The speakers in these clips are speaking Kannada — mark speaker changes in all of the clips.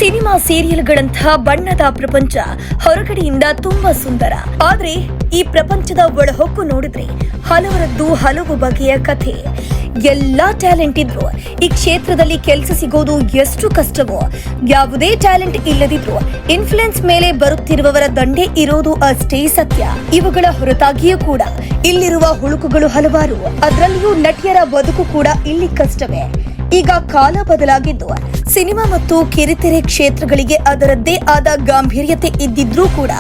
Speaker 1: ಸಿನಿಮಾ ಸೀರಿಯಲ್ಗಳಂತಹ ಬಣ್ಣದ ಪ್ರಪಂಚ ಹೊರಗಡೆಯಿಂದ ತುಂಬಾ ಸುಂದರ. ಆದ್ರೆ ಈ ಪ್ರಪಂಚದ ಒಳಹೊಕ್ಕು ನೋಡಿದ್ರೆ ಹಲವರದ್ದು ಹಲವು ಬಗೆಯ ಕಥೆ. ಎಲ್ಲಾ ಟ್ಯಾಲೆಂಟ್ ಇದ್ರು ಈ ಕ್ಷೇತ್ರದಲ್ಲಿ ಕೆಲಸ ಸಿಗೋದು ಎಷ್ಟು ಕಷ್ಟವೋ, ಯಾವುದೇ ಟ್ಯಾಲೆಂಟ್ ಇಲ್ಲದಿದ್ರು ಇನ್ಫ್ಲುಯೆನ್ಸ್ ಮೇಲೆ ಬರುತ್ತಿರುವವರ ದಂಡೆ ಇರೋದು ಅಷ್ಟೇ ಸತ್ಯ. ಇವುಗಳ ಹೊರತಾಗಿಯೂ ಕೂಡ ಇಲ್ಲಿರುವ ಹುಳುಕುಗಳು ಹಲವಾರು. ಅದರಲ್ಲಿಯೂ ನಟಿಯರ ಬದುಕು ಕೂಡ ಇಲ್ಲಿ ಕಷ್ಟವೇ. ಈಗ ಕಾಲ ಬದಲಾಗಿದ್ದು ಸಿನಿಮಾ ಮತ್ತು ಕಿರುತೆರೆ ಕ್ಷೇತ್ರಗಳಿಗೆ ಅದರದ್ದೇ ಆದ ಗಾಂಭೀರ್ಯತೆ ಇದ್ದಿದ್ರೂ ಕೂಡ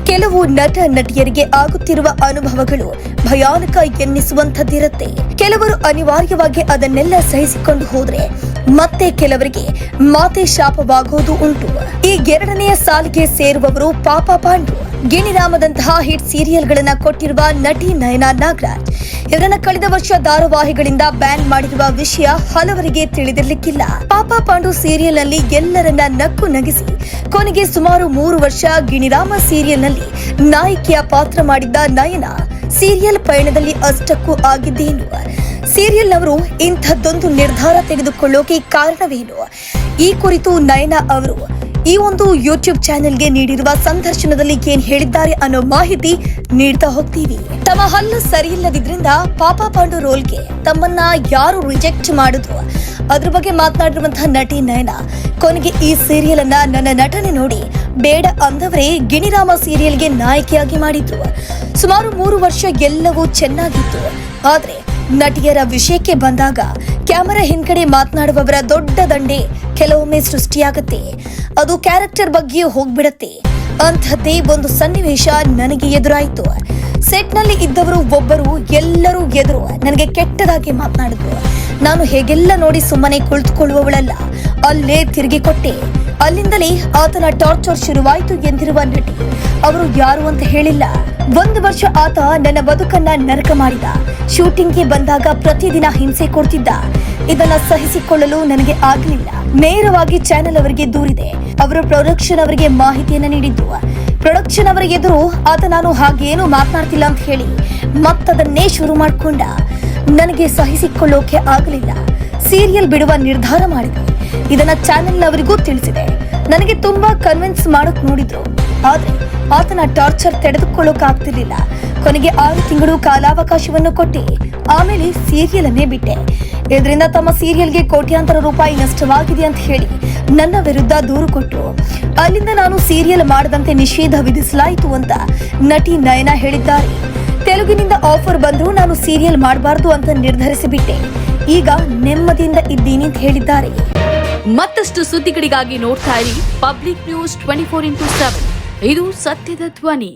Speaker 1: ಕೆಲವು ನಟ ನಟಿಯರಿಗೆ ಆಗುತ್ತಿರುವ ಅನುಭವಗಳು ಭಯಾನಕ ಎನ್ನಿಸುವಂತದ್ದಿರುತ್ತೆ. ಕೆಲವರು ಅನಿವಾರ್ಯವಾಗಿ ಅದನ್ನೆಲ್ಲ ಸಹಿಸಿಕೊಂಡು ಹೋದ್ರೆ ಮತ್ತೆ ಕೆಲವರಿಗೆ ಮಾತೆ ಶಾಪವಾಗೋದು ಉಂಟು. ಈ ಎರಡನೆಯ ಸಾಲಿಗೆ ಸೇರುವವರು ಪಾಪ ಪಾಂಡು. ಗಿಣಿರಾಮದಂತಹ ಹಿಟ್ ಸೀರಿಯಲ್ಗಳನ್ನ ಕೊಟ್ಟಿರುವ ನಟಿ ನಯನಾ ನಾಗರಾಜ್ ಇವರನ್ನ ಕಳೆದ ವರ್ಷ ಧಾರಾವಾಹಿಗಳಿಂದ ಬ್ಯಾನ್ ಮಾಡಿರುವ ವಿಷಯ ಹಲವರಿಗೆ ತಿಳಿದಿರಲಿಕ್ಕಿಲ್ಲ. ಪಾಪ ಪಾಂಡು ಸೀರಿಯಲ್ ನಲ್ಲಿ ಎಲ್ಲರನ್ನ ನಕ್ಕು ನಗಿಸಿ ಕೊನೆಗೆ ಸುಮಾರು 3 ವರ್ಷ ಗಿಣಿರಾಮ ಸೀರಿಯಲ್ ನಲ್ಲಿ ನಾಯಕಿಯ ಪಾತ್ರ ಮಾಡಿದ್ದ ನಯನಾ ಸೀರಿಯಲ್ ಪಯಣದಲ್ಲಿ ಅಷ್ಟಕ್ಕೂ ಆಗಿದ್ದೇನು? ಸೀರಿಯಲ್ ಅವರು ಇಂಥದ್ದೊಂದು ನಿರ್ಧಾರ ತೆಗೆದುಕೊಳ್ಳೋಕೆ ಕಾರಣವೇನು? ಈ ಕುರಿತು ನಯನಾ ಅವರು ಈ ಒಂದು ಯೂಟ್ಯೂಬ್ ಚಾನೆಲ್ಗೆ ನೀಡಿರುವ ಸಂದರ್ಶನದಲ್ಲಿ ಏನ್ ಹೇಳಿದ್ದಾರೆ ಅನ್ನೋ ಮಾಹಿತಿ ನೀಡ್ತಾ ಹೋಗ್ತೀವಿ. ತಮ್ಮ ಹಲ್ಲು ಸರಿಯಿಲ್ಲದಿದ್ರಿಂದ ಪಾಪ ಪಾಂಡು ರೋಲ್ಗೆ ತಮ್ಮನ್ನ ಯಾರು ರಿಜೆಕ್ಟ್ ಮಾಡಿದ್ರು ಅದ್ರ ಬಗ್ಗೆ ಮಾತನಾಡಿರುವಂತಹ ನಟಿ ನಯನಾ ಕೊನೆಗೆ ಈ ಸೀರಿಯಲ್ ಅನ್ನ ನನ್ನ ನಟನೆ ನೋಡಿ ಬೇಡ ಅಂದವರೇ ಗಿಣಿರಾಮ ಸೀರಿಯಲ್ಗೆ ನಾಯಕಿಯಾಗಿ ಮಾಡಿದ್ರು. ಸುಮಾರು 3 ವರ್ಷ ಎಲ್ಲವೂ ಚೆನ್ನಾಗಿತ್ತು. ಆದ್ರೆ ನಟಿಯರ ವಿಷಯಕ್ಕೆ ಬಂದಾಗ ಕ್ಯಾಮೆರಾ ಹಿಂದ್ಗಡೆ ಮಾತನಾಡುವವರ ದೊಡ್ಡ ದಂಡೆ ಕೆಲವೊಮ್ಮೆ ಸೃಷ್ಟಿಯಾಗತ್ತೆ. ಅದು ಕ್ಯಾರೆಕ್ಟರ್ ಬಗ್ಗೆಯೂ ಹೋಗ್ಬಿಡತ್ತೆ. ಅಂಥದ್ದೇ ಒಂದು ಸನ್ನಿವೇಶ ನನಗೆ ಎದುರಾಯಿತು. ಸೆಟ್ ನಲ್ಲಿ ಇದ್ದವರು ಒಬ್ಬರು ಎಲ್ಲರೂ ಎದುರು ನನಗೆ ಕೆಟ್ಟದಾಗಿ ಮಾತನಾಡಿದ್ರು. ನಾನು ಹೇಗೆಲ್ಲ ನೋಡಿ ಸುಮ್ಮನೆ ಕುಳಿತುಕೊಳ್ಳುವವಳಲ್ಲ, ಅಲ್ಲೇ ತಿರುಗಿ ಕೊಟ್ಟೆ. ಅಲ್ಲಿಂದಲೇ ಆತನ ಟಾರ್ಚರ್ ಶುರುವಾಯಿತು ಎಂದಿರುವ ನಟಿ ಅವರು ಯಾರು ಅಂತ ಹೇಳಿಲ್ಲ. 1 ವರ್ಷ ಆತ ನನ್ನ ಬದುಕನ್ನ ನರಕ ಮಾಡಿದ. ಶೂಟಿಂಗ್ಗೆ ಬಂದಾಗ ಪ್ರತಿದಿನ ಹಿಂಸೆ ಕೊಡ್ತಿದ್ದ. ಇದನ್ನ ಸಹಿಸಿಕೊಳ್ಳಲು ನನಗೆ ಆಗಲಿಲ್ಲ. ನೇರವಾಗಿ ಚಾನೆಲ್ ಅವರಿಗೆ ದೂರಿದೆ. ಅವರು ಪ್ರೊಡಕ್ಷನ್ ಅವರಿಗೆ ಮಾಹಿತಿಯನ್ನ ನೀಡಿದ್ರು. ಪ್ರೊಡಕ್ಷನ್ ಅವರ ಎದುರು ಆತ ನಾನು ಹಾಗೇನು ಮಾತನಾಡ್ತಿಲ್ಲ ಅಂತ ಹೇಳಿ ಮತ್ತದನ್ನೇ ಶುರು ಮಾಡ್ಕೊಂಡ. ನನಗೆ ಸಹಿಸಿಕೊಳ್ಳೋಕೆ ಆಗಲಿಲ್ಲ. ಸೀರಿಯಲ್ ಬಿಡುವ ನಿರ್ಧಾರ ಮಾಡಿದೆ. ಇದನ್ನ ಚಾನೆಲ್ ಅವರಿಗೂ ತಿಳಿಸಿದೆ. ನನಗೆ ತುಂಬಾ ಕನ್ವಿನ್ಸ್ ಮಾಡೋಕ್ ನೋಡಿದ್ರು. ಆದ್ರೆ ಆತನ ಟಾರ್ಚರ್ ತಡೆದುಕೊಳ್ಳೋಕ್ ಆಗ್ತಿರ್ಲಿಲ್ಲ. ಕೊನೆಗೆ 6 ತಿಂಗಳು ಕಾಲಾವಕಾಶವನ್ನು ಕೊಟ್ಟೆ. ಆಮೇಲೆ ಸೀರಿಯಲ್ ಅನ್ನೇ ಬಿಟ್ಟೆ. ಇದರಿಂದ ತಮ್ಮ ಸೀರಿಯಲ್ಗೆ ಕೋಟ್ಯಾಂತರ ರೂಪಾಯಿ ನಷ್ಟವಾಗಿದೆ ಅಂತ ಹೇಳಿ ನನ್ನ ವಿರುದ್ಧ ದೂರು ಕೊಟ್ಟರು. ಅಲ್ಲಿಂದ ನಾನು ಸೀರಿಯಲ್ ಮಾಡದಂತೆ ನಿಷೇಧ ವಿಧಿಸಲಾಯಿತು ಅಂತ ನಟಿ ನಯನಾ ಹೇಳಿದ್ದಾರೆ. ತೆಲುಗಿನಿಂದ ಆಫರ್ ಬಂದರೂ ನಾನು ಸೀರಿಯಲ್ ಮಾಡಬಾರದು ಅಂತ ನಿರ್ಧರಿಸಿಬಿಟ್ಟೆ. ಈಗ ನೆಮ್ಮದಿಯಿಂದ ಇದ್ದೀನಿ ಅಂತ ಹೇಳಿದ್ದಾರೆ.
Speaker 2: ಮತ್ತಷ್ಟು ಸುದ್ದಿಗಳಿಗಾಗಿ ನೋಡ್ತಾ ಇರಿ ಪಬ್ಲಿಕ್ ನ್ಯೂಸ್ 24x7. ಇದು ಸತ್ಯದ ಧ್ವನಿ.